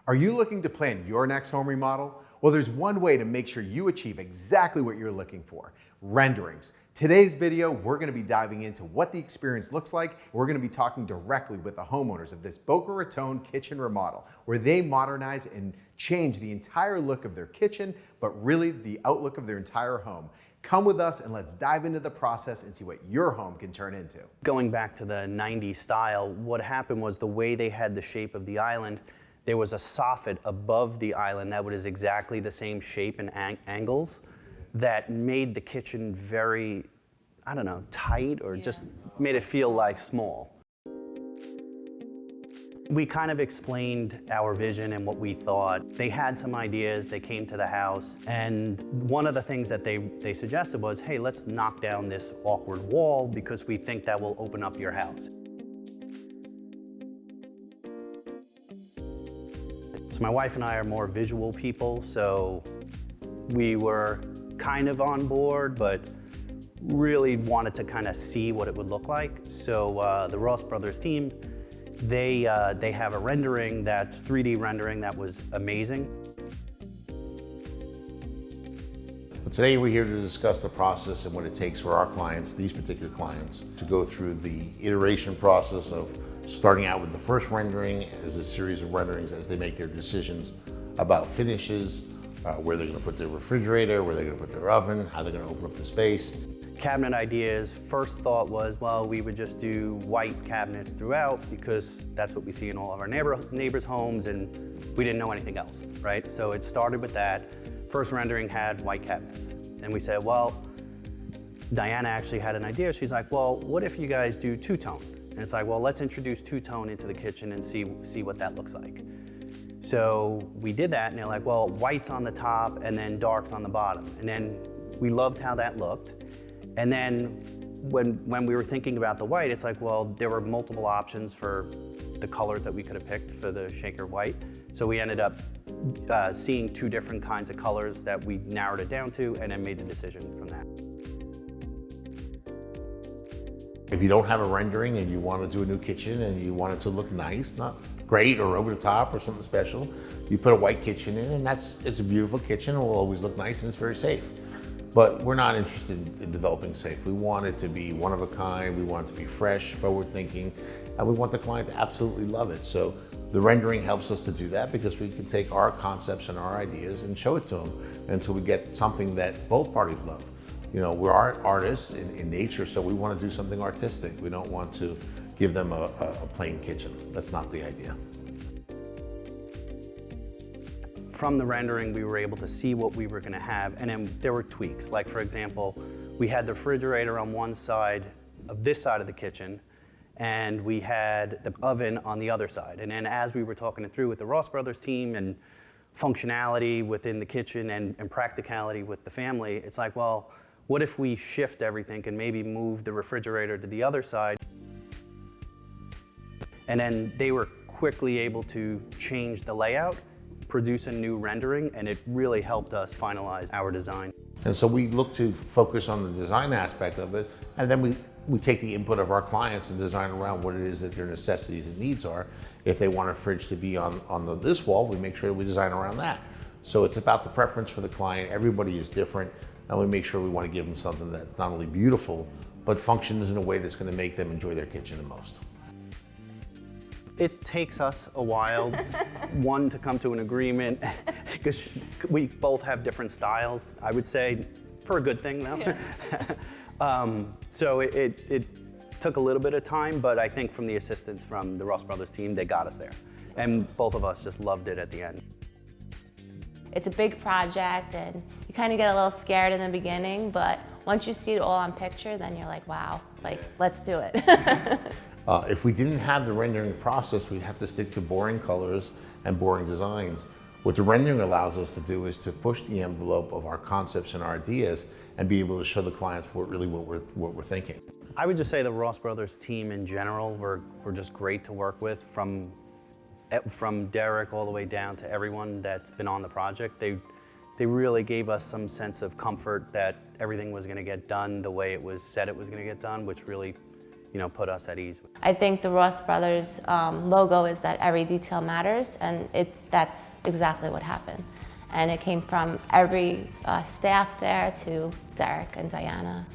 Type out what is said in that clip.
Are you looking to plan your next home remodel? Well, there's one way to make sure you achieve exactly what you're looking for: renderings. Today's video, we're going to be diving into what the experience looks like. We're going to be talking directly with the homeowners of this Boca Raton kitchen remodel, where they modernize and change the entire look of their kitchen, but really the outlook of their entire home. Come with us and let's dive into the process and see what your home can turn into. Going back to the 90s style, what happened was the way they had the shape of the island, there was a soffit above the island that was exactly the same shape and angles that made the kitchen very, I don't know, tight, or just made it feel like small. We kind of explained our vision and what we thought. They had some ideas, they came to the house, and one of the things that they suggested was, hey, let's knock down this awkward wall because we think that will open up your house. So my wife and I are more visual people, so we were kind of on board, but really wanted to kind of see what it would look like. So the Ross Brothers team, they have a rendering that's 3D rendering that was amazing. Today we're here to discuss the process and what it takes for our clients, these particular clients, to go through the iteration process of starting out with the first rendering as a series of renderings as they make their decisions about finishes, where they're going to put their refrigerator, where they're going to put their oven, how they're going to open up the space. Cabinet ideas, first thought was, well, we would just do white cabinets throughout because that's what we see in all of our neighbors' homes, and we didn't know anything else, right? So it started with that. First rendering had white cabinets. And we said, well, Diana actually had an idea. She's like, well, what if you guys do two-tone? And it's like, well, let's introduce two-tone into the kitchen and see what that looks like. So we did that, and they're like, well, white's on the top and then dark's on the bottom. And then we loved how that looked. And then when we were thinking about the white, it's like, well, there were multiple options for the colors that we could have picked for the shaker white. So we ended up seeing two different kinds of colors that we narrowed it down to, and then made the decision from that. If you don't have a rendering and you want to do a new kitchen and you want it to look nice, not great or over the top or something special, you put a white kitchen in, and it's a beautiful kitchen. It will always look nice and it's very safe. But we're not interested in developing safe. We want it to be one of a kind. We want it to be fresh, forward thinking, and we want the client to absolutely love it. So the rendering helps us to do that because we can take our concepts and our ideas and show it to them until we get something that both parties love. You know, we're artists in nature, so we want to do something artistic. We don't want to give them a plain kitchen. That's not the idea. From the rendering, we were able to see what we were going to have, and then there were tweaks. Like, for example, we had the refrigerator on one side of this side of the kitchen, and we had the oven on the other side. And then as we were talking it through with the Ross Brothers team and functionality within the kitchen and practicality with the family, it's like, well, what if we shift everything and maybe move the refrigerator to the other side? And then they were quickly able to change the layout, produce a new rendering, and it really helped us finalize our design. And so we look to focus on the design aspect of it, and then we take the input of our clients and design around what it is that their necessities and needs are. If they want a fridge to be on this wall, we make sure we design around that. So it's about the preference for the client. Everybody is different, and we make sure we want to give them something that's not only beautiful, but functions in a way that's going to make them enjoy their kitchen the most. It takes us a while, one, to come to an agreement, because we both have different styles, I would say, for a good thing though. Yeah. So it took a little bit of time, but I think from the assistance from the Ross Brothers team, they got us there. And both of us just loved it at the end. It's a big project, and you kind of get a little scared in the beginning, but once you see it all on picture, then you're like, wow, like, let's do it. If we didn't have the rendering process, we'd have to stick to boring colors and boring designs. What the rendering allows us to do is to push the envelope of our concepts and our ideas and be able to show the clients what we're thinking. I would just say the Ross Brothers team in general were just great to work with, from Derek all the way down to everyone that's been on the project. They really gave us some sense of comfort that everything was going to get done the way it was said it was going to get done, which really put us at ease. I think the Ross Brothers logo is that every detail matters, and that's exactly what happened. And it came from every staff there to Derek and Diana.